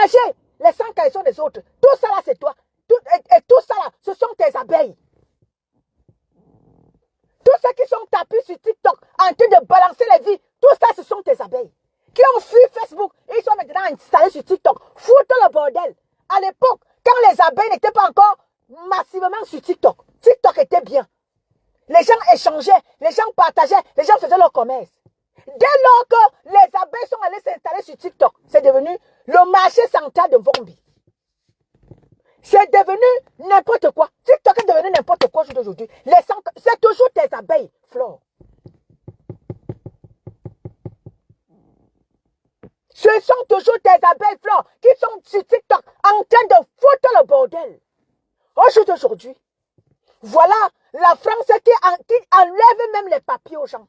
manger les sangs caleçons des autres. Tout ça là, c'est toi. Et tout ça là, ce sont tes abeilles. Tous ceux qui sont tapés sur TikTok en train de balancer les vies, tout ça, ce sont tes abeilles. Qui ont fui Facebook et ils sont maintenant installés sur TikTok. Foutent le bordel. À l'époque, quand les abeilles n'étaient pas encore massivement sur TikTok, TikTok était bien. Les gens échangeaient, les gens partageaient, les gens faisaient leur commerce. Dès lors que les abeilles sont allées s'installer sur TikTok, c'est devenu le marché central de Vombi. C'est devenu n'importe quoi. TikTok est devenu n'importe quoi aujourd'hui. C'est toujours tes abeilles, Flore. Ce sont toujours tes abeilles, Flore, qui sont sur TikTok en train de foutre le bordel. Aujourd'hui, voilà la France qui enlève même les papiers aux gens.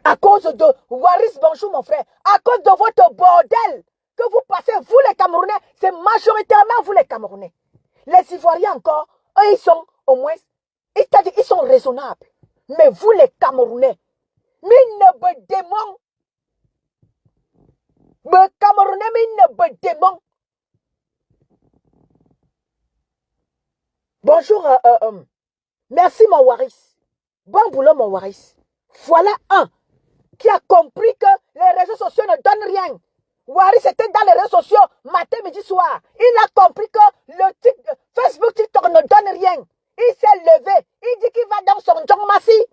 À cause de Waris, bonjour mon frère, à cause de votre bordel que vous passez, vous les Camerounais, c'est majoritairement vous les Camerounais. Les Ivoiriens encore, eux ils sont au moins, c'est-à-dire ils sont raisonnables. Mais vous les Camerounais, mine démon, me Camerounais mine démon. Bonjour, merci mon Waris. Bon boulot mon Waris. Voilà un qui a compris que les réseaux sociaux ne donnent rien. Waris était dans les réseaux sociaux matin, midi, soir. Il a compris que le Facebook, TikTok ne donne rien. Il s'est levé. Il dit qu'il va dans son John Massi.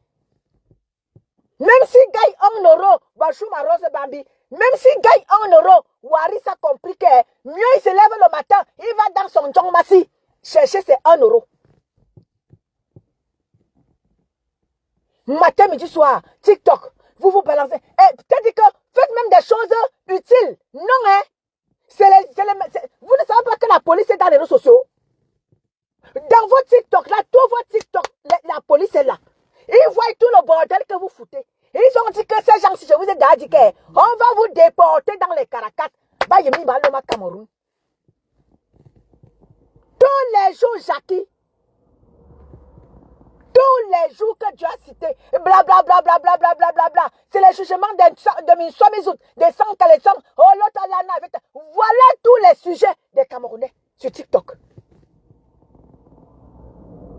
Même s'il gagne 1 euro, bonjour ma rose Bambi. Même s'il gagne 1 euro, Waris a compris que mieux il se lève le matin, il va dans son John Massi. Chercher ses 1 euro. Matin, midi, soir, TikTok, vous balancez. Et peut-être que faites même des choses utiles. Non, hein. Vous ne savez pas que la police est dans les réseaux sociaux. Dans vos TikTok, là, tous vos TikTok, la police est là. Ils voient tout le bordel que vous foutez. Ils ont dit que ces gens, si je vous ai déjà dit qu'on va vous déporter dans les Caracas. Bayemi Baloma Cameroun. Tous les jours, Jackie. Tous les jours que Dieu a cité, blablabla, c'est le jugement de Minsomizout, des sangs caleçons, oh l'autre la navette. Voilà tous les sujets des Camerounais sur TikTok.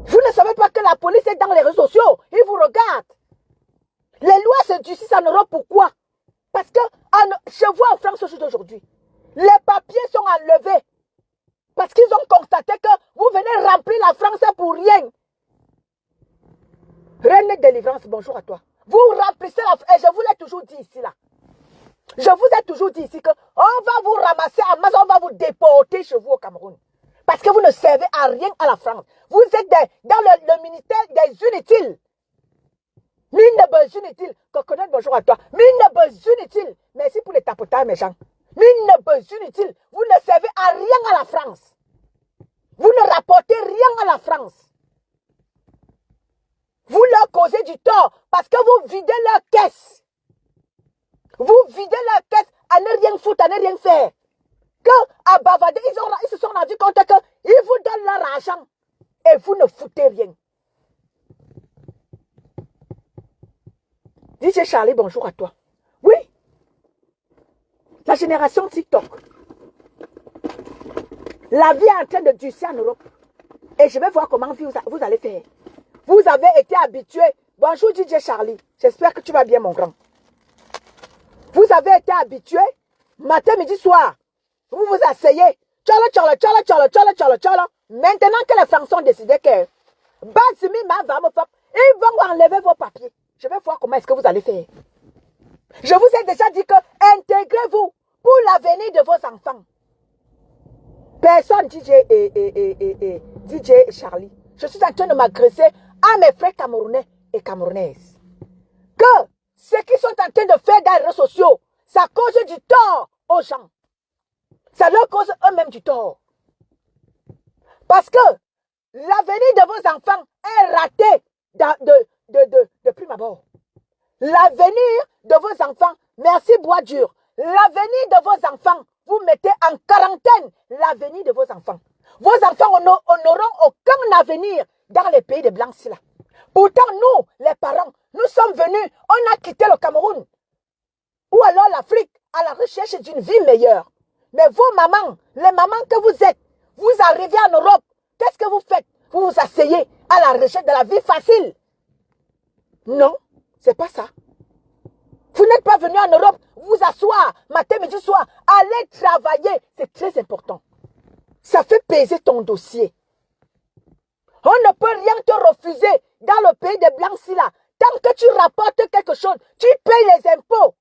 Vous ne savez pas que la police est dans les réseaux sociaux, ils vous regardent. Les lois se durcissent en Europe, pourquoi? Parce que chez vous en France aujourd'hui, les papiers sont enlevés. Parce qu'ils ont constaté que vous venez remplir la France pour rien. Reine de délivrance, bonjour à toi. Vous remplissez la... Et je vous l'ai toujours dit ici, là. Je vous ai toujours dit ici qu'on va vous ramasser à masse, on va vous déporter chez vous au Cameroun. Parce que vous ne servez à rien à la France. Vous êtes dans le ministère des inutiles. Mine de besoin inutile. Coconut, bonjour à toi. Mine de besoin inutile. Merci pour les tapotages, mes gens. Mine de besoin inutile. Vous ne servez à rien à la France. Vous ne rapportez rien à la France. Vous leur causez du tort parce que vous videz leur caisse. Vous videz leur caisse à ne rien foutre, à ne rien faire. Que à bavarder, ils se sont rendus compte qu'ils vous donnent leur argent et vous ne foutez rien. DJ Charlie, bonjour à toi. Oui, la génération TikTok. La vie est en train de durcir en Europe. Et je vais voir comment vous allez faire. Vous avez été habitué. Bonjour DJ Charlie. J'espère que tu vas bien mon grand. Vous avez été habitué. Matin, midi, soir. Vous vous asseyez. Maintenant que les Français ont décidé que ils vont enlever vos papiers. Je vais voir comment est-ce que vous allez faire. Je vous ai déjà dit que intégrez-vous pour l'avenir de vos enfants. Personne DJ Charlie. Je suis en train de m'agresser à mes frères camerounais et camerounaises. Que ce qu'ils sont en train de faire dans les réseaux sociaux, ça cause du tort aux gens. Ça leur cause eux-mêmes du tort. Parce que l'avenir de vos enfants est raté de prime abord. L'avenir de vos enfants, merci bois dur, l'avenir de vos enfants, vous mettez en quarantaine l'avenir de vos enfants. Vos enfants n'auront aucun avenir dans les pays de blancs là. Pourtant, nous, les parents, nous sommes venus, on a quitté le Cameroun. Ou alors l'Afrique à la recherche d'une vie meilleure. Mais vos mamans, les mamans que vous êtes, vous arrivez en Europe, qu'est-ce que vous faites? Vous vous asseyez à la recherche de la vie facile. Non, c'est pas ça. Vous n'êtes pas venu en Europe vous asseoir matin, midi, soir. Allez travailler, c'est très important. Ça fait peser ton dossier. On ne peut rien te refuser dans le pays des Blancs-ci là. Tant que tu rapportes quelque chose, tu payes les impôts.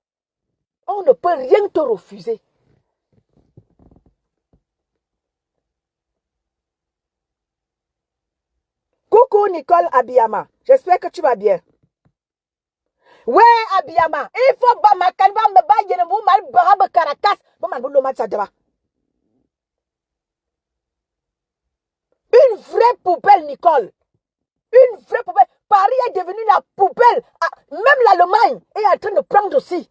On ne peut rien te refuser. Coucou Nicole Abiyama, j'espère que tu vas bien. Ouais Abiyama, il faut une vraie poubelle Nicole. Une vraie poubelle. Paris est devenu la poubelle. Même l'Allemagne est en train de prendre aussi.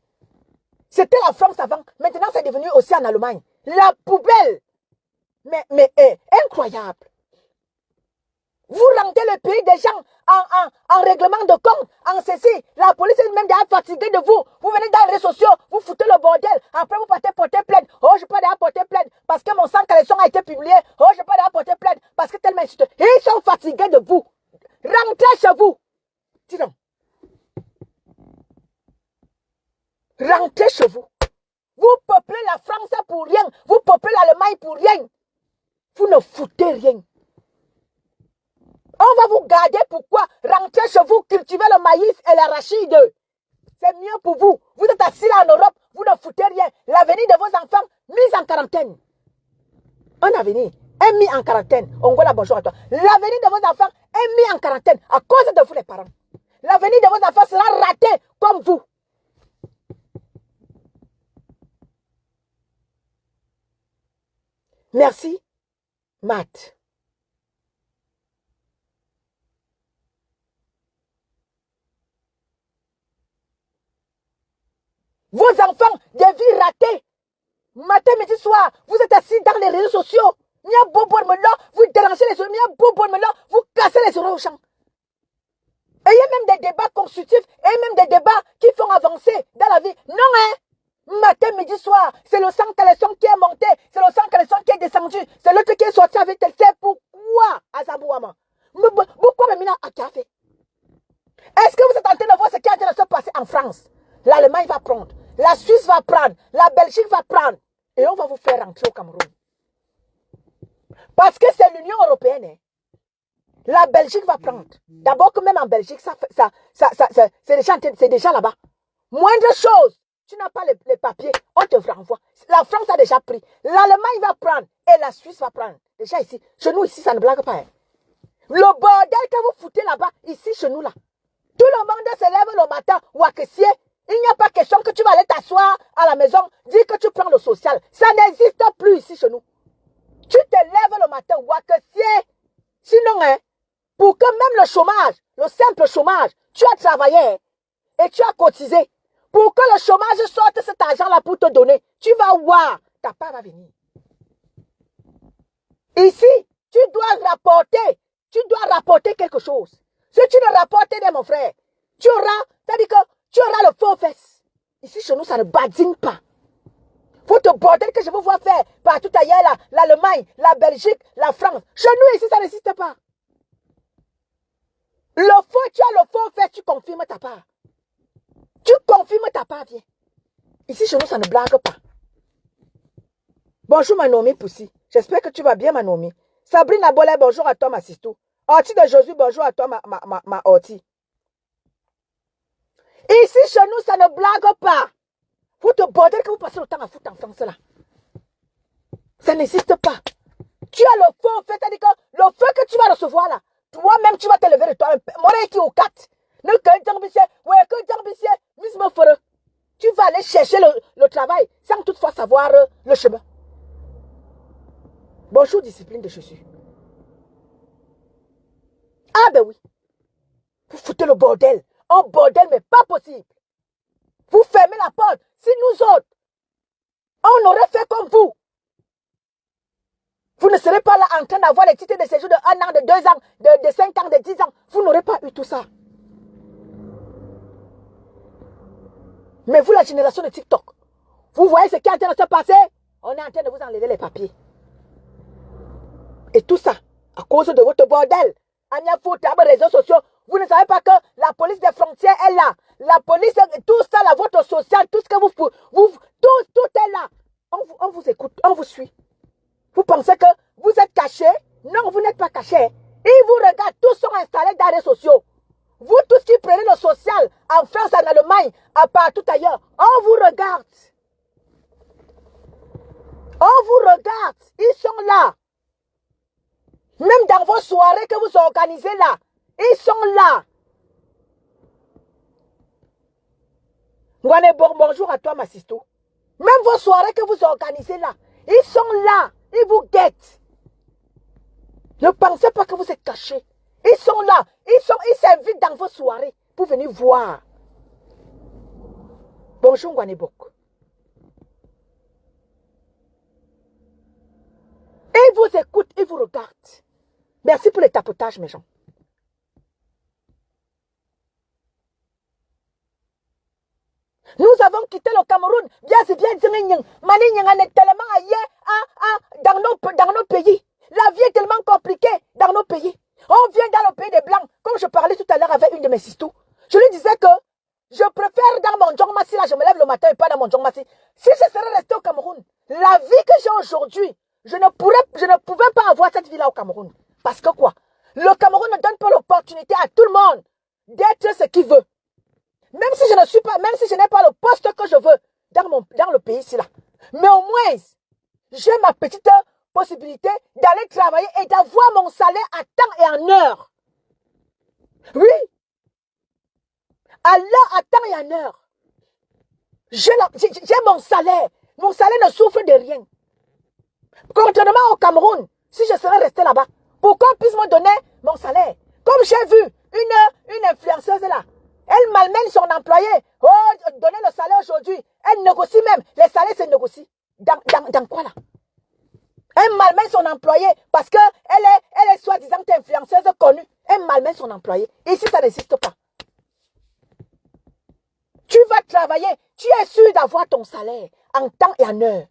C'était la France avant. Maintenant, c'est devenu aussi en Allemagne. La poubelle. Mais incroyable. Vous rentrez le pays des gens en règlement de compte, en ceci. La police est même déjà fatiguée de vous. Vous venez dans les réseaux sociaux, vous foutez le bordel. Après, vous partez porter plainte. Oh, je peux déjà porter plainte parce que mon sang collection a été publié. Oh, je peux déjà porter plainte parce que tellement insulte. Ils sont fatigués de vous. Rentrez chez vous. Dis donc. Rentrez chez vous. Vous peuplez la France pour rien. Vous peuplez l'Allemagne pour rien. Vous ne foutez rien. On va vous garder pourquoi? Rentrez chez vous, cultivez le maïs et l'arachide. C'est mieux pour vous. Vous êtes assis là en Europe, vous ne foutez rien. L'avenir de vos enfants, mis en quarantaine. Un avenir est mis en quarantaine. Ongola, bonjour à toi. L'avenir de vos enfants est mis en quarantaine à cause de vous les parents. L'avenir de vos enfants sera raté comme vous. Merci, Matt. Vos enfants, des vies ratées. Matin, midi, soir, vous êtes assis dans les réseaux sociaux. Vous dérangez les oreilles, vous cassez les oreilles aux champs. Et il y a même des débats constructifs, et même des débats qui font avancer dans la vie. Non, hein? Matin, midi, soir, c'est le sang caleçon qui est monté, c'est le sang caleçon qui est descendu, c'est l'autre qui est sorti avec elle. C'est pourquoi, Azabouama? Pourquoi Memina a café? Est-ce que vous êtes en train de voir ce qui est en train de se passer en France? L'Allemagne va prendre, la Suisse va prendre, la Belgique va prendre, et on va vous faire rentrer au Cameroun. Parce que c'est l'Union européenne. Hein. La Belgique va prendre. D'abord que même en Belgique, c'est déjà là-bas. Moindre chose, tu n'as pas les papiers, on te renvoie. La France a déjà pris. L'Allemagne va prendre et la Suisse va prendre. Déjà ici, chez nous ici, ça ne blague pas. Hein. Le bordel que vous foutez là-bas, ici chez nous là. Tout le monde se lève le matin, Wakessier. Il n'y a pas question que tu vas aller t'asseoir à la maison, dire que tu prends le social. Ça n'existe plus ici chez nous. Tu te lèves le matin, Wakessier. Sinon, hein, pour que même le chômage, le simple chômage, tu as travaillé hein, et tu as cotisé. Pour que le chômage sorte cet argent-là pour te donner, tu vas voir, ta part va venir. Ici, tu dois rapporter quelque chose. Si tu ne rapportes rien, mon frère, tu auras le faux fesse. Ici, chez nous, ça ne badine pas. Faut te bordel que je veux voir faire partout ailleurs, là, l'Allemagne, la Belgique, la France. Chez nous, ici, ça n'existe pas. Tu as le faux fesse, tu confirmes ta part. Tu confirmes ta part, viens. Ici, chez nous, ça ne blague pas. Bonjour, Manomi Poussi. J'espère que tu vas bien, Manomi. Sabrina Bollet, bonjour à toi, ma sistou. Orti de Josué, bonjour à toi, ma Orti. Ici, chez nous, ça ne blague pas. Faut te bordel que vous passez le temps à foutre en France, là. Ça n'existe pas. Tu as le feu, c'est-à-dire que le feu que tu vas recevoir, là, toi-même, tu vas te lever de toi. Moi, qui au 4. Tu vas aller chercher le travail sans toutefois savoir le chemin. Bonjour, discipline de Jésus. Ah ben oui. Vous foutez le bordel. Un bordel, mais pas possible. Vous fermez la porte. Si nous autres, on aurait fait comme vous. Vous ne serez pas là en train d'avoir les titres de séjour de 1 an, de 2 ans, de 5 ans, de 10 ans. Vous n'aurez pas eu tout ça. Mais vous, la génération de TikTok, vous voyez ce qui est en train de se passer? On est en train de vous enlevé les papiers. Et tout ça, à cause de votre bordel. Anya Foot, à réseaux sociaux, vous ne savez pas que la police des frontières est là. La police, tout ça, la votre social, tout ce que tout est là. On vous écoute, on vous suit. Vous pensez que vous êtes caché? Non, vous n'êtes pas caché. Ils vous regardent, tous sont installés dans les réseaux sociaux. Vous tous qui prenez le social en France, en Allemagne, à partout ailleurs, on vous regarde. On vous regarde. Ils sont là. Même dans vos soirées que vous organisez là, ils sont là. Bonjour à toi, ma sisto. Même vos soirées que vous organisez là, ils sont là. Ils vous guettent. Ne pensez pas que vous êtes cachés. Ils sont là. Ils s'invitent dans vos soirées pour venir voir. Bonjour, Gwanebok. Ils vous écoutent, ils vous regardent. Merci pour le tapotage, mes gens. Nous avons quitté le Cameroun. Bien, c'est bien. Mani est tellement ailleurs dans nos pays. La vie est tellement compliquée dans nos pays. On vient dans le pays des Blancs. Comme je parlais tout à l'heure avec une de mes sisters. Je lui disais que je préfère dans mon Djongmassi, là, je me lève le matin et pas dans mon Djongmassi. Si je serais resté au Cameroun, la vie que j'ai aujourd'hui, je ne pouvais pas avoir cette vie-là au Cameroun. Parce que quoi? Le Cameroun ne donne pas l'opportunité à tout le monde d'être ce qu'il veut. Même si je n'ai pas le poste que je veux dans le pays ici là. Mais au moins, j'ai ma petite possibilité d'aller travailler et d'avoir mon salaire à temps et en heure. Oui. À l'heure, à temps et en heure. J'ai mon salaire. Mon salaire ne souffre de rien. Contrairement au Cameroun, si je serais resté là-bas, pour qu'on puisse me donner mon salaire. Comme j'ai vu une influenceuse là, elle malmène son employé. Oh, donner le salaire aujourd'hui. Elle négocie même. Les salaires se négocient. Dans quoi là? Elle malmène son employé parce qu'elle est soi-disant influenceuse connue. Elle malmène son employé. Ici, ça n'existe pas. Tu vas travailler. Tu es sûr d'avoir ton salaire en temps et en heure.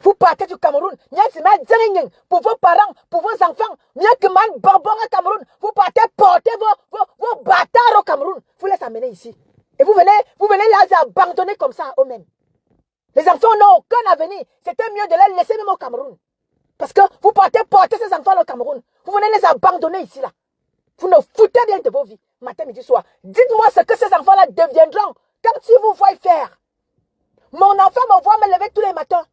Vous partez du Cameroun, pour vos parents, pour vos enfants, Cameroun. Vous partez porter vos bâtards au Cameroun. Vous les amenez ici. Et vous venez les abandonner comme ça eux-mêmes. Les enfants n'ont aucun avenir. C'était mieux de les laisser même au Cameroun. Parce que vous partez porter ces enfants au Cameroun. Vous venez les abandonner ici là. Vous ne foutez rien de vos vies, matin, midi, soir. Dites-moi ce que ces enfants-là deviendront quand ils vous voient faire. Mon enfant me voit me lever tous les matins.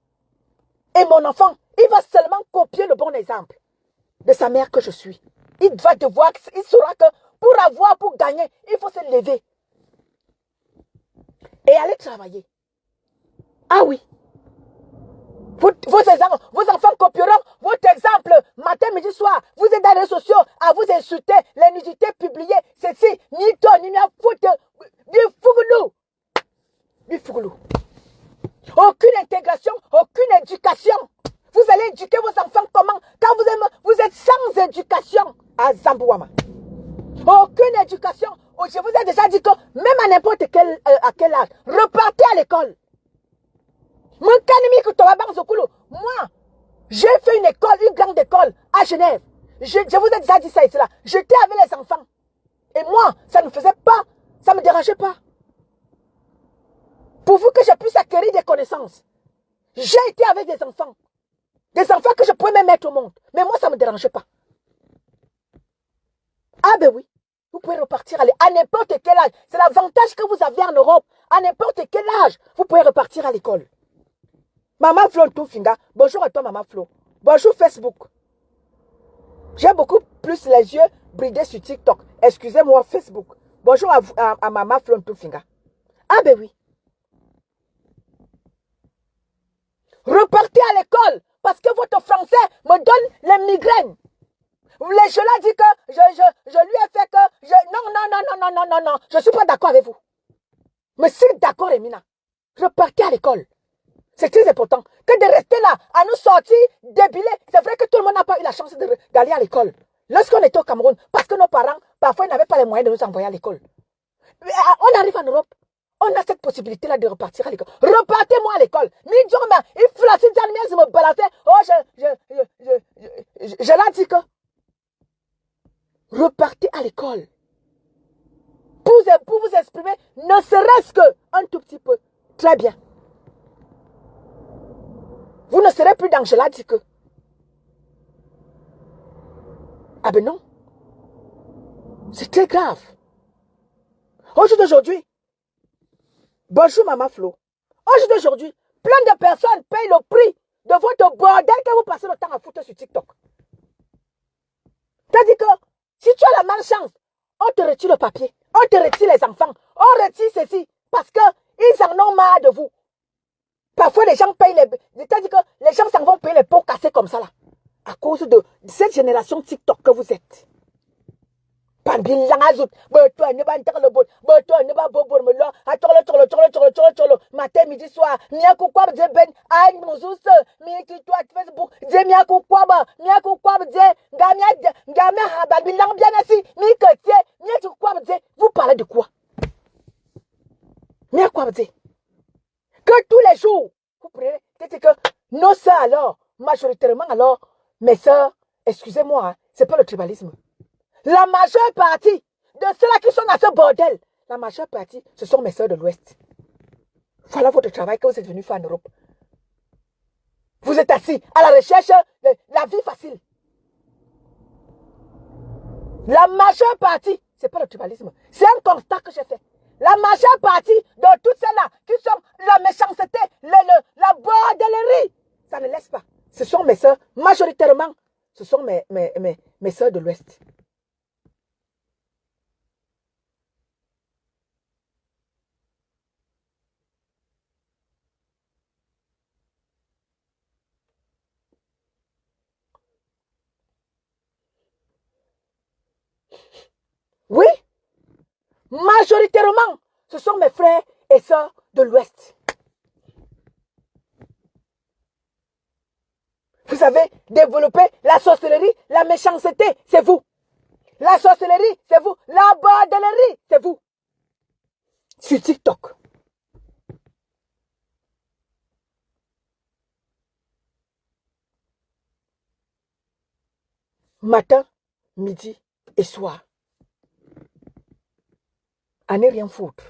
Et mon enfant, il va seulement copier le bon exemple de sa mère que je suis. Il saura que pour gagner, il faut se lever. Et aller travailler. Ah oui. Vos enfants copieront votre exemple matin, midi, soir. Vous êtes dans les réseaux sociaux à vous insulter, les nudités publiées. Ceci, ni toi, ni ma faute. Du fougoulou. Aucune intégration, aucune éducation. Vous allez éduquer vos enfants comment? Quand vous êtes sans éducation à Zambouama. Aucune éducation. Je vous ai déjà dit que même à n'importe à quel âge, repartez à l'école. Moi, j'ai fait une grande école à Genève. Je vous ai déjà dit ça et cela. J'étais avec les enfants. Et moi, ça ne faisait pas, ça ne me dérangeait pas. Pour vous que je puisse acquérir des connaissances. J'ai été avec des enfants. Des enfants que je pouvais même mettre au monde. Mais moi, ça ne me dérangeait pas. Ah ben oui. Vous pouvez repartir à n'importe quel âge. C'est l'avantage que vous avez en Europe. À n'importe quel âge, vous pouvez repartir à l'école. Maman Flo Toufinga. Bonjour à toi, Maman Flo. Bonjour Facebook. J'ai beaucoup plus les yeux bridés sur TikTok. Excusez-moi, Facebook. Bonjour à Maman Flo Toufinga. Ah ben oui. Repartez à l'école parce que votre français me donne les migraines. Les gens là disent que je lui ai fait que non. Je ne suis pas d'accord avec vous. Mais si d'accord, Emina, repartez à l'école. C'est très important que de rester là à nous sortir débilés. C'est vrai que tout le monde n'a pas eu la chance d'aller à l'école. Lorsqu'on était au Cameroun, parce que nos parents, parfois, ils n'avaient pas les moyens de nous envoyer à l'école. On arrive en Europe. On a cette possibilité-là de repartir à l'école. Repartez-moi à l'école. Il faut la citadine me balancer. Oh, je l'ai dit que. Repartez à l'école. Pour vous exprimer, ne serait-ce qu'un tout petit peu. Très bien. Vous ne serez plus dans je l'ai dit que. Ah ben non. C'est très grave. Aujourd'hui, bonjour Maman Flo. Aujourd'hui, plein de personnes payent le prix de votre bordel que vous passez le temps à foutre sur TikTok. C'est-à-dire que si tu as la malchance, on te retire le papier, on te retire les enfants, on retire ceci, parce qu'ils en ont marre de vous. Parfois, les gens payent c'est-à-dire que les gens s'en vont payer les pots cassés comme ça là, à cause de cette génération TikTok que vous êtes. Matin, midi, soir, vous parlez de quoi? Que tous les jours, vous prenez, c'est que nos sœurs alors, majoritairement alors, mes sœurs, excusez-moi, hein, c'est pas le tribalisme. La majeure partie de ceux-là qui sont dans ce bordel, la majeure partie, ce sont mes sœurs de l'Ouest. Voilà votre travail que vous êtes venu faire en Europe. Vous êtes assis à la recherche de la vie facile. La majeure partie, c'est pas le tribalisme, c'est un constat que j'ai fait. La majeure partie de toutes celles-là qui sont la méchanceté, la bordellerie, ça ne laisse pas. Ce sont mes sœurs, majoritairement, ce sont mes sœurs de l'Ouest. Oui, majoritairement, ce sont mes frères et sœurs de l'Ouest. Vous avez développé la sorcellerie, la méchanceté, c'est vous. La sorcellerie, c'est vous. La bordellerie, c'est vous. Sur TikTok. Matin, midi et soir. À ne rien foutre.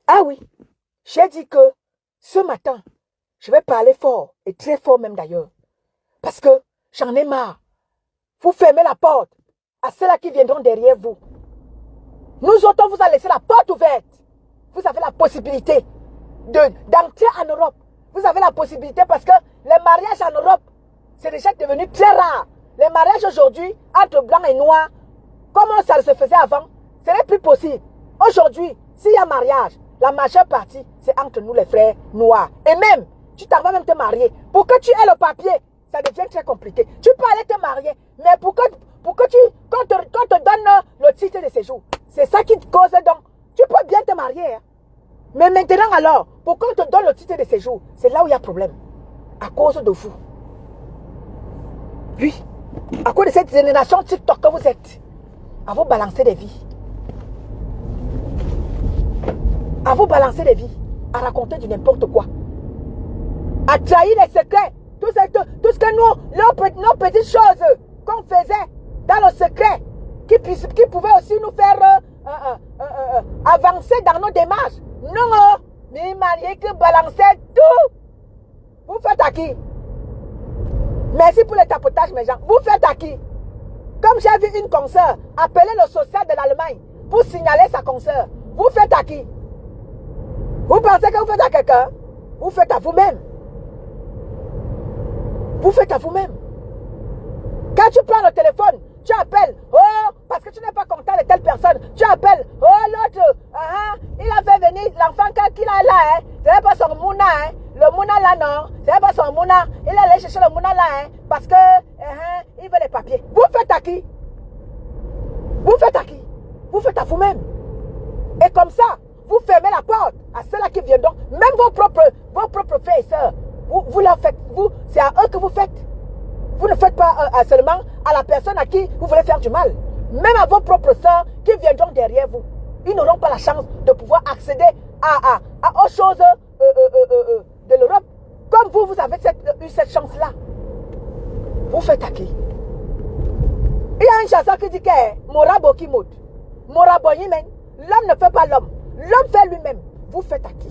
Ah oui, j'ai dit que ce matin, je vais parler fort, et très fort même d'ailleurs. Parce que j'en ai marre. Vous fermez la porte à ceux-là qui viendront derrière vous. Nous autres, on vous a laissé la porte ouverte. Vous avez la possibilité d'entrer en Europe. Vous avez la possibilité parce que les mariages en Europe, c'est déjà devenu très rare. Les mariages aujourd'hui, entre blancs et noirs, comment ça se faisait avant, ce n'est plus possible. Aujourd'hui, s'il y a mariage, la majeure partie, c'est entre nous les frères noirs. Et même, tu t'en vas même te marier. Pour que tu aies le papier, ça devient très compliqué. Tu peux aller te marier, mais pour que quand te donne le titre de séjour, c'est ça qui te cause donc. Tu peux bien te marier. Hein. Mais maintenant alors, pour qu'on te donne le titre de séjour, c'est là où il y a problème. À cause de vous. Oui. À cause de cette génération TikTok que vous êtes. À vous balancer des vies. À vous balancer des vies. À raconter du n'importe quoi. À trahir les secrets. Tout ce que nous, nos petites choses qu'on faisait dans le secret, qui pouvaient aussi nous faire avancer dans nos démarches. Non, mais marié que balancer tout. Vous faites à qui? Merci pour le tapotage, mes gens. Vous faites à qui? Comme j'ai vu une consoeur appeler le social de l'Allemagne pour signaler sa consoeur. Vous faites à qui? Vous pensez que vous faites à quelqu'un? Vous faites à vous-même. Vous faites à vous-même. Quand tu prends le téléphone, tu appelles. Oh, parce que tu n'es pas content de telle personne. Tu appelles. Oh, l'autre, il a fait venir l'enfant qu'il a là. Ce n'est pas son mouna. le Mouna là, non, c'est pas son Mouna. Il est allé chercher le Mouna là, hein, parce que il veut les papiers. Vous faites à qui? Vous faites à qui? Vous faites à vous-même. Et comme ça, vous fermez la porte à ceux-là qui viennent. Donc, même vos propres frères et sœurs, vous leur faites, c'est à eux que vous faites. Vous ne faites pas seulement à la personne à qui vous voulez faire du mal. Même à vos propres sœurs qui viendront derrière vous. Ils n'auront pas la chance de pouvoir accéder aux choses de l'Europe. Comme vous avez eu cette chance-là. Vous faites à qui? Il y a une chanson qui dit que Morabo qui moute. Morabo lui-même. L'homme ne fait pas l'homme. L'homme fait lui-même. Vous faites à qui?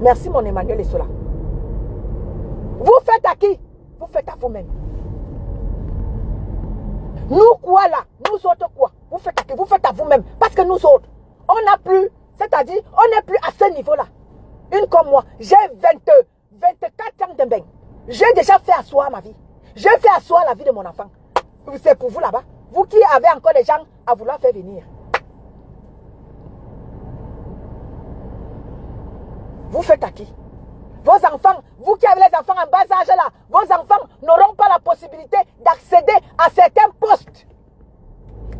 Merci mon Emmanuel et cela. Vous faites à qui? Vous faites à vous-même. Nous quoi là? Nous autres quoi? Vous faites à qui? Vous faites à vous-même. Parce que nous autres, on n'a plus, c'est-à-dire, on n'est plus à ce niveau-là. Une comme moi, j'ai 24 ans de bain. J'ai déjà fait asseoir ma vie. J'ai fait asseoir la vie de mon enfant. C'est pour vous là-bas. Vous qui avez encore des gens à vouloir faire venir. Vous faites à qui? Vos enfants, vous qui avez les enfants en bas âge là, vos enfants n'auront pas la possibilité d'accéder à certains postes.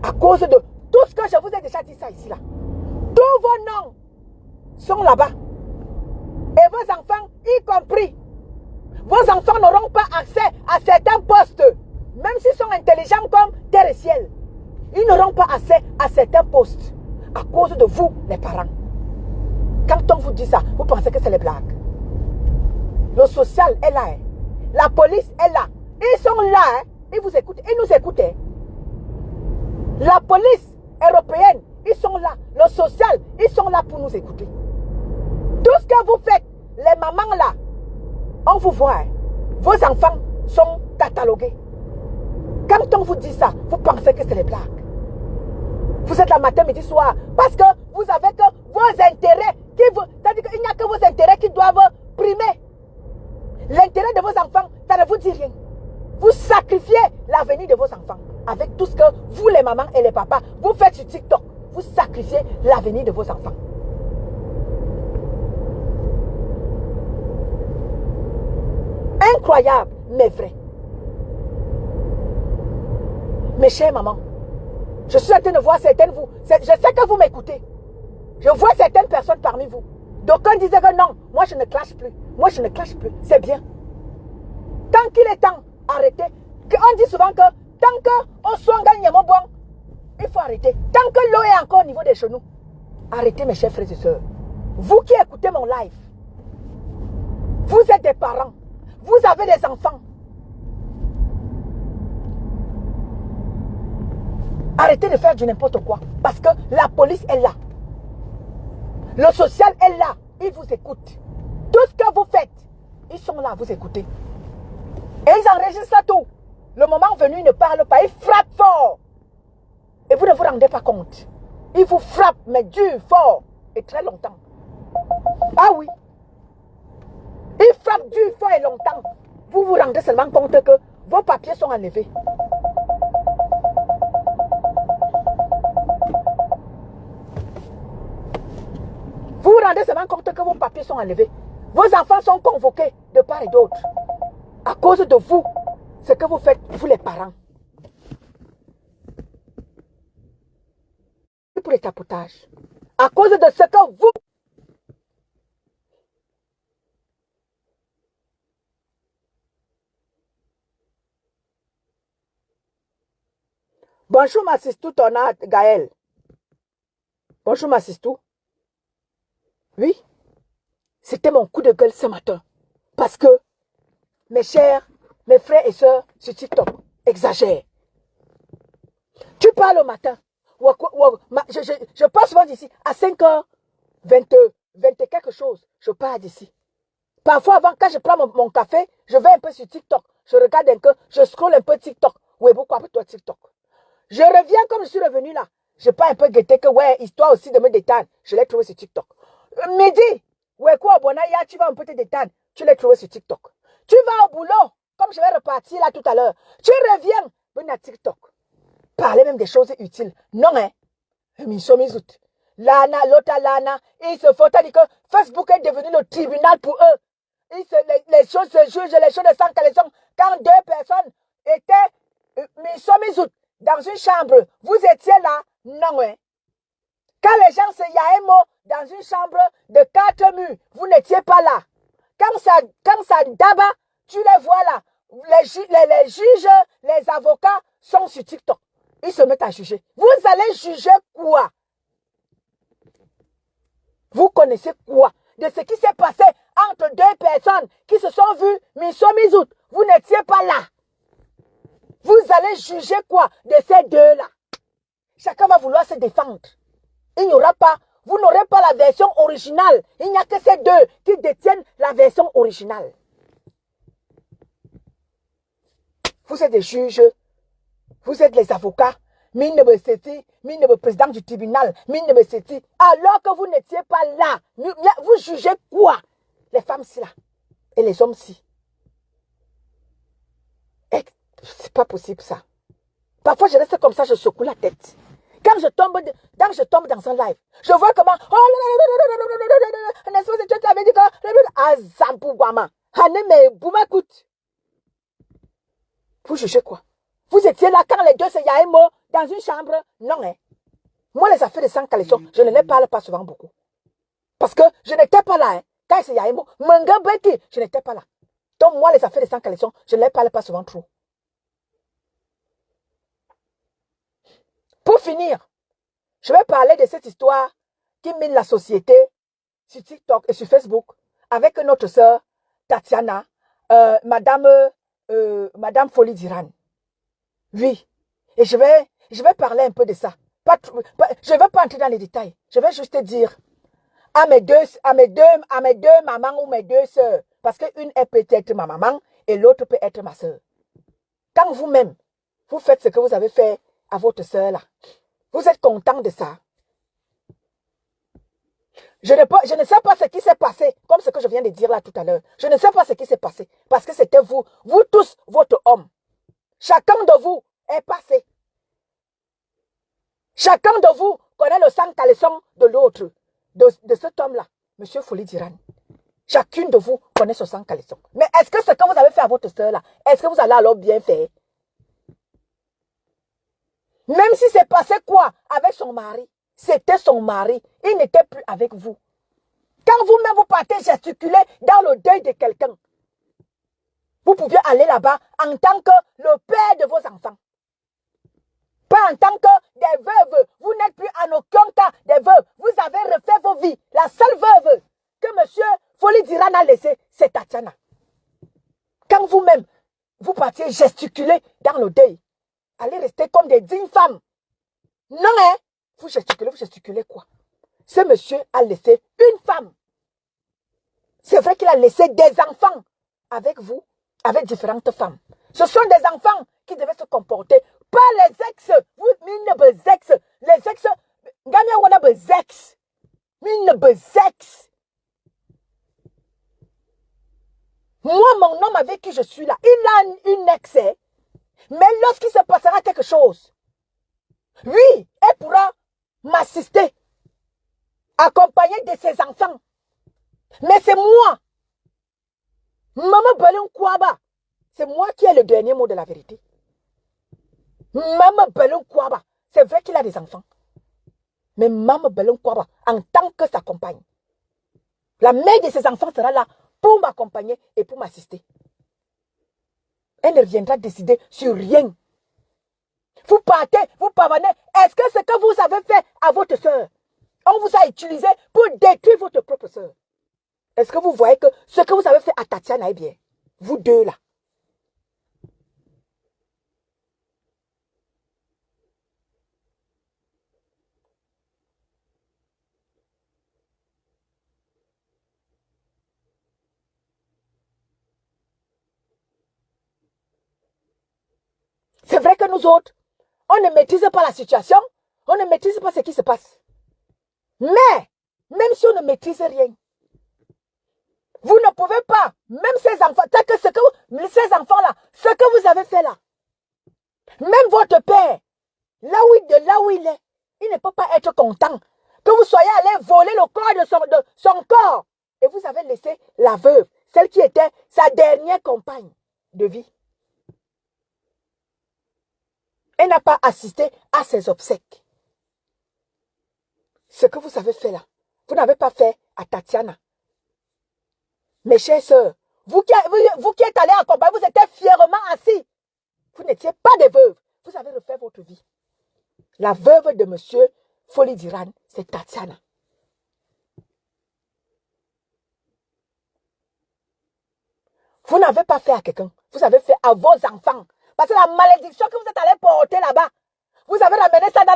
À cause de tout ce que je vous ai déjà dit ça ici là. Tous vos noms sont là-bas. Et vos enfants y compris. Vos enfants n'auront pas accès à certains postes. Même s'ils sont intelligents comme terre et ciel. Ils n'auront pas accès à certains postes. À cause de vous, les parents. Quand on vous dit ça, vous pensez que c'est les blagues. Le social est là. Hein. La police est là. Ils sont là. Hein. Ils vous écoutent. Ils nous écoutent. Hein. La police européenne, ils sont là. Le social, ils sont là pour nous écouter. Tout ce que vous faites, les mamans là, on vous voit. Hein. Vos enfants sont catalogués. Quand on vous dit ça, vous pensez que c'est les blagues. Vous êtes là matin, midi, soir. Parce que vous avez que vos intérêts c'est-à-dire qu'il n'y a que vos intérêts qui doivent primer. L'intérêt de vos enfants, ça ne vous dit rien. Vous sacrifiez l'avenir de vos enfants. Avec tout ce que vous, les mamans et les papas, vous faites sur TikTok. Vous sacrifiez l'avenir de vos enfants. Incroyable, mais vrai. Mes chères mamans, je suis en train de voir certaines de vous. Je sais que vous m'écoutez. Je vois certaines personnes parmi vous. D'aucuns disaient que non, moi je ne clash plus. Moi je ne clash plus. C'est bien. Tant qu'il est temps, arrêtez. On dit souvent que tant qu'on soit gagné mon bon, il faut arrêter. Tant que l'eau est encore au niveau des genoux, arrêtez mes chers frères et sœurs. Vous qui écoutez mon live, vous êtes des parents. Vous avez des enfants. Arrêtez de faire du n'importe quoi. Parce que la police est là. Le social est là. Ils vous écoutent. Tout ce que vous faites, ils sont là, vous écoutez. Et ils enregistrent tout. Le moment venu, ils ne parlent pas. Ils frappent fort. Et vous ne vous rendez pas compte. Ils vous frappent, mais dur, fort. Et très longtemps. Ah oui. Ils frappent dur, fort et longtemps. Vous vous rendez seulement compte que vos papiers sont enlevés. Vous vous rendez seulement compte que vos papiers sont enlevés. Vos enfants sont convoqués de part et d'autre. À cause de vous, ce que vous faites, vous les parents. Pour les tapotages. À cause de ce que vous... Bonjour ma sistou, Tonat Gaël. Bonjour ma sistou. Oui, c'était mon coup de gueule ce matin. Parce que mes frères et sœurs sur TikTok exagèrent. Tu parles au matin. Je passe souvent d'ici à 5h20 quelque chose. Je pars d'ici. Parfois, avant, quand je prends mon café, je vais un peu sur TikTok. Je regarde un peu, je scrolle un peu TikTok. Oui, pourquoi pour toi TikTok? Je reviens comme je suis revenu là. Je pas un peu guetter que, ouais, histoire aussi de me détendre. Je l'ai trouvé sur TikTok. Midi, ouais, quoi, Bonaya, tu vas un peu te détendre. Tu l'as trouvé sur TikTok. Tu vas au boulot, comme je vais repartir là tout à l'heure. Tu reviens, venez à TikTok. Parler même des choses utiles. Non, hein. Lana, l'autre Lana, il se faut dire que Facebook est devenu le tribunal pour eux. les choses se jugent, les choses de sang caleçon. Quand deux personnes étaient mises dans une chambre, vous étiez là? Non, hein. Quand les gens se yaémo dans une chambre de 4 murs, vous n'étiez pas là. Quand ça d'aba, tu les vois là. Les juges, les avocats sont sur TikTok. Ils se mettent à juger. Vous allez juger quoi? Vous connaissez quoi de ce qui s'est passé entre deux personnes qui se sont vues misout? Vous n'étiez pas là. Vous allez juger quoi de ces deux-là? Chacun va vouloir se défendre. Il n'y aura pas, vous n'aurez pas la version originale. Il n'y a que ces deux qui détiennent la version originale. Vous êtes des juges, vous êtes les avocats, le président du tribunal, alors que vous n'étiez pas là. Vous jugez quoi? Les femmes-ci là et les hommes-ci. C'est pas possible ça. Parfois je reste comme ça, je secoue la tête. Quand je tombe dans un live, je vois comment n'est-ce pas que tu avais dit que vous jugez quoi? Vous étiez là quand les deux se yaémo dans une chambre? Non, hein. Moi, les affaires de sang caleçon, je ne les parle pas souvent beaucoup. Parce que je n'étais pas là, hein. Quand ils se yaémo, je n'étais pas là. Donc, moi, les affaires de sang caleçon, je ne les parle pas souvent trop. Pour finir, je vais parler de cette histoire qui mine la société sur TikTok et sur Facebook avec notre sœur Tatiana, Madame Folie d'Iran. Oui. Et je vais parler un peu de ça. Je ne vais pas entrer dans les détails. Je vais juste dire à mes deux mamans ou mes deux sœurs, parce qu'une peut être ma maman et l'autre peut être ma sœur. Quand vous-même, vous faites ce que vous avez fait à votre sœur là, vous êtes content de ça. Je ne sais pas ce qui s'est passé, comme ce que je viens de dire là tout à l'heure. Je ne sais pas ce qui s'est passé, parce que c'était vous tous, votre homme. Chacun de vous est passé. Chacun de vous connaît le sang caleçon de l'autre, de cet homme-là, Monsieur Folie d'Iran. Chacune de vous connaît ce sang caleçon. Mais est-ce que ce que vous avez fait à votre soeur-là, est-ce que vous allez alors bien faire? Même si c'est passé quoi avec son mari, c'était son mari, il n'était plus avec vous. Quand vous-même vous partez gesticuler dans le deuil de quelqu'un, vous pouviez aller là-bas en tant que le père de vos enfants. Pas en tant que des veuves. Vous n'êtes plus en aucun cas des veuves. Vous avez refait vos vies. La seule veuve que monsieur Folie d'Iran a laissée, c'est Tatiana. Quand vous-même, vous partiez gesticuler dans le deuil, allez rester comme des dignes femmes. Non, hein? Vous gesticulez quoi? Ce monsieur a laissé une femme. C'est vrai qu'il a laissé des enfants avec vous, avec différentes femmes. Ce sont des enfants qui devaient se comporter. Pas les ex. Vous, mine ex. Les ex. Gamia wana ex. Mine ex. Moi, mon homme avec qui je suis là, il a une ex. Mais lorsqu'il se passera quelque chose, oui, elle pourra m'assister, accompagner de ses enfants. Mais c'est moi. Maman Belon Kouaba. C'est moi qui ai le dernier mot de la vérité. Maman Belon Kouaba. C'est vrai qu'il a des enfants. Mais Maman Belon Kouaba, en tant que sa compagne, la mère de ses enfants sera là pour m'accompagner et pour m'assister. Elle ne viendra décider sur rien. Vous partez, vous pavanez. Est-ce que ce que vous avez fait à votre soeur, on vous a utilisé pour détruire votre propre soeur? Est-ce que vous voyez que ce que vous avez fait à Tatiana est bien? Vous deux là. C'est vrai que nous autres, on ne maîtrise pas la situation, on ne maîtrise pas ce qui se passe. Mais, même si on ne maîtrise rien, vous ne pouvez pas, même ces enfants, ces enfants-là, ce que vous avez fait là, même votre père, là où il est, il ne peut pas être content que vous soyez allé voler le corps de son corps. Et vous avez laissé la veuve, celle qui était sa dernière compagne de vie. Elle n'a pas assisté à ses obsèques. Ce que vous avez fait là, vous n'avez pas fait à Tatiana. Mes chères sœurs, vous qui êtes allés accompagner, vous étiez fièrement assis. Vous n'étiez pas des veuves. Vous avez refait votre vie. La veuve de monsieur Folie d'Iran, c'est Tatiana. Vous n'avez pas fait à quelqu'un. Vous avez fait à vos enfants. Parce que la malédiction que vous êtes allés porter là-bas, vous avez ramené ça dans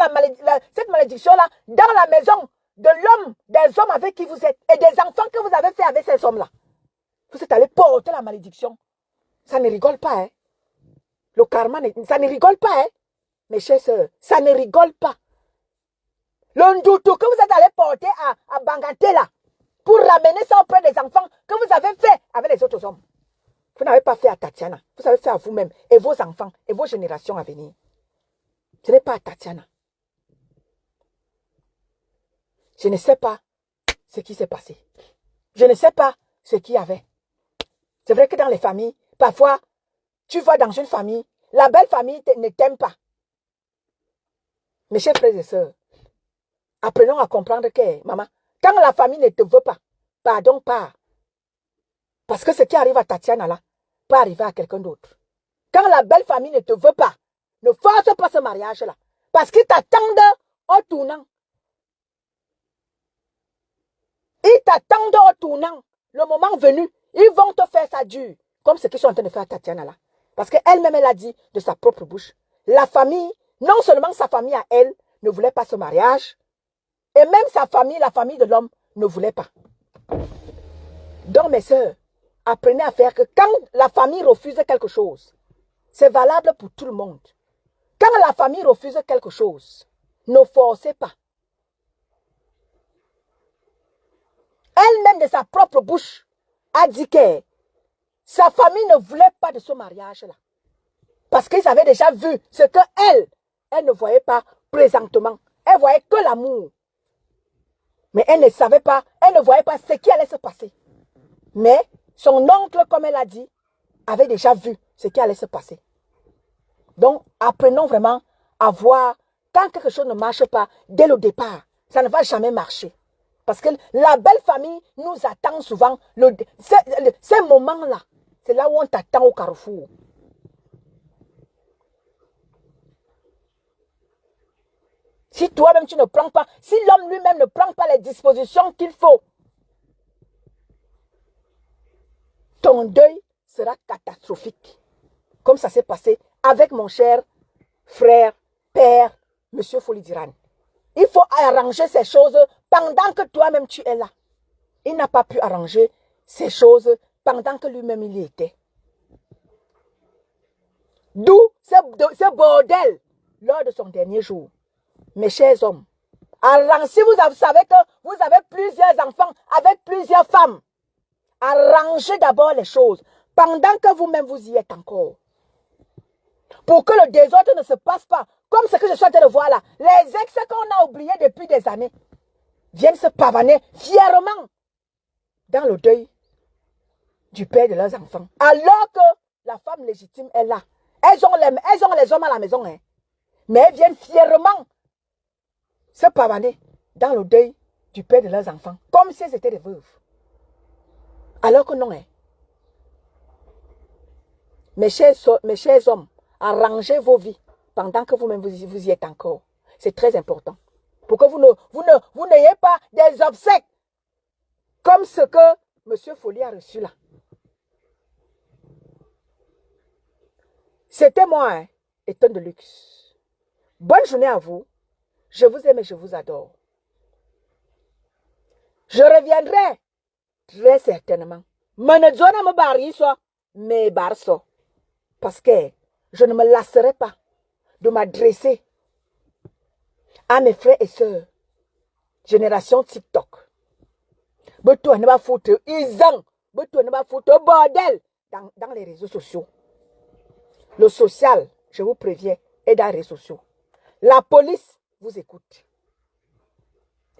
cette malédiction-là, dans la maison de l'homme, des hommes avec qui vous êtes, et des enfants que vous avez fait avec ces hommes-là. Vous êtes allés porter la malédiction. Ça ne rigole pas, hein. Le karma, ça ne rigole pas, hein. Mes chers sœurs, ça ne rigole pas. Le ndoutou que vous êtes allés porter à Banganté là, pour ramener ça auprès des enfants que vous avez fait avec les autres hommes. Vous n'avez pas fait à Tatiana. Vous avez fait à vous-même et vos enfants et vos générations à venir. Ce n'est pas à Tatiana. Je ne sais pas ce qui s'est passé. Je ne sais pas ce qu'il y avait. C'est vrai que dans les familles, parfois, tu vois dans une famille, la belle famille ne t'aime pas. Mes chers frères et sœurs, apprenons à comprendre que, maman, quand la famille ne te veut pas, pardon, pas. Parce que ce qui arrive à Tatiana là, peut arriver à quelqu'un d'autre. Quand la belle famille ne te veut pas, ne force pas ce mariage-là. Parce qu'ils t'attendent au tournant. Ils t'attendent au tournant. Le moment venu, ils vont te faire ça dur. Comme ce qu'ils sont en train de faire à Tatiana là. Parce qu'elle-même, elle a dit de sa propre bouche. La famille, non seulement sa famille à elle, ne voulait pas ce mariage. Et même sa famille, la famille de l'homme, ne voulait pas. Donc mes sœurs, apprenez à faire que quand la famille refuse quelque chose, c'est valable pour tout le monde. Quand la famille refuse quelque chose, ne forcez pas. Elle-même de sa propre bouche a dit que sa famille ne voulait pas de ce mariage-là. Parce qu'ils avaient déjà vu ce qu'elle, elle ne voyait pas présentement. Elle voyait que l'amour. Mais elle ne savait pas, elle ne voyait pas ce qui allait se passer. Mais son oncle, comme elle a dit, avait déjà vu ce qui allait se passer. Donc, apprenons vraiment à voir quand quelque chose ne marche pas dès le départ. Ça ne va jamais marcher. Parce que la belle famille nous attend souvent. Ces moments-là, c'est là où on t'attend au carrefour. Si toi-même tu ne prends pas, si l'homme lui-même ne prend pas les dispositions qu'il faut, ton deuil sera catastrophique. Comme ça s'est passé avec mon cher frère, père, monsieur Folie d'Iran. Il faut arranger ces choses pendant que toi-même tu es là. Il n'a pas pu arranger ces choses pendant que lui-même il y était. D'où ce bordel lors de son dernier jour. Mes chers hommes, si vous savez que vous avez plusieurs enfants avec plusieurs femmes, arrangez d'abord les choses pendant que vous-même vous y êtes encore. Pour que le désordre ne se passe pas, comme ce que je suis en train de voir là. Les ex qu'on a oubliés depuis des années viennent se pavaner fièrement dans le deuil du père de leurs enfants. Alors que la femme légitime est là. Elles ont les hommes à la maison. Hein. Mais elles viennent fièrement se pavaner dans le deuil du père de leurs enfants. Comme si elles étaient des veuves. Alors que non. Hein. Mes chers hommes, arrangez vos vies pendant que vous-même vous y êtes encore. C'est très important. Pour que vous n'ayez pas des obsèques comme ce que M. Folie a reçu là. C'était moi, hein, Étonne de luxe. Bonne journée à vous. Je vous aime et je vous adore. Je reviendrai très certainement. Menezona me bari soit, mais barso. Parce que je ne me lasserai pas de m'adresser à mes frères et sœurs. Génération TikTok. Beto ne va foutre, beto ne va foutre bordel dans les réseaux sociaux. Le social, je vous préviens, est dans les réseaux sociaux. La police vous écoute.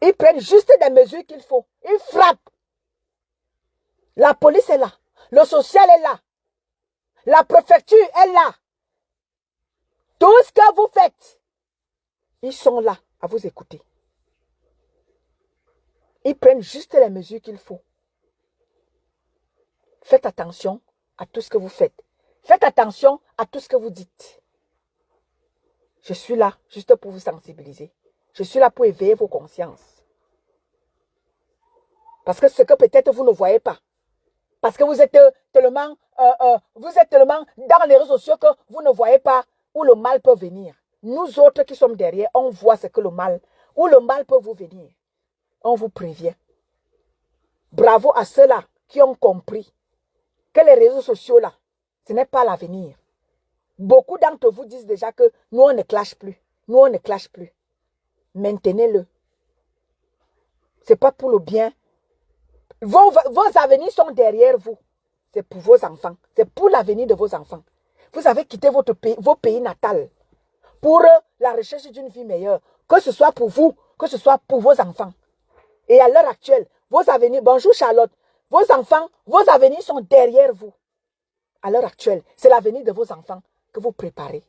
Ils prennent juste des mesures qu'il faut. Ils frappent. La police est là. Le social est là. La préfecture est là. Tout ce que vous faites, ils sont là à vous écouter. Ils prennent juste les mesures qu'il faut. Faites attention à tout ce que vous faites. Faites attention à tout ce que vous dites. Je suis là juste pour vous sensibiliser. Je suis là pour éveiller vos consciences. Parce que ce que peut-être vous ne voyez pas. Parce que vous êtes tellement dans les réseaux sociaux que vous ne voyez pas où le mal peut venir. Nous autres qui sommes derrière, on voit ce que où le mal peut vous venir. On vous prévient. Bravo à ceux-là qui ont compris que les réseaux sociaux là, ce n'est pas l'avenir. Beaucoup d'entre vous disent déjà que nous on ne clash plus. Nous on ne clash plus. Maintenez-le. Ce n'est pas pour le bien. Vos avenirs sont derrière vous. C'est pour vos enfants. C'est pour l'avenir de vos enfants. Vous avez quitté vos pays natals pour la recherche d'une vie meilleure. Que ce soit pour vous, que ce soit pour vos enfants. Et à l'heure actuelle, vos avenirs, bonjour Charlotte, vos enfants, vos avenirs sont derrière vous. À l'heure actuelle, c'est l'avenir de vos enfants que vous préparez.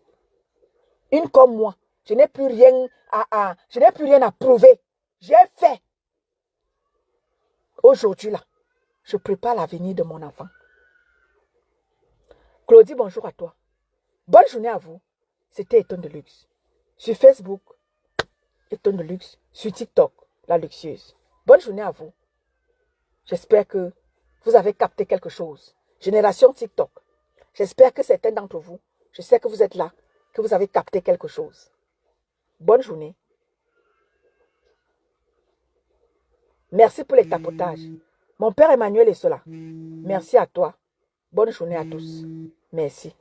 Une comme moi, je n'ai plus rien à prouver. J'ai fait. Aujourd'hui là, je prépare l'avenir de mon enfant. Claudie, bonjour à toi. Bonne journée à vous. C'était Eton de Luxe. Sur Facebook, Eton de Luxe. Sur TikTok, la luxueuse. Bonne journée à vous. J'espère que vous avez capté quelque chose. Génération TikTok. J'espère que certains d'entre vous, je sais que vous êtes là, que vous avez capté quelque chose. Bonne journée. Merci pour les tapotages. Mon père Emmanuel est cela. Merci à toi. Bonne journée à tous. Merci.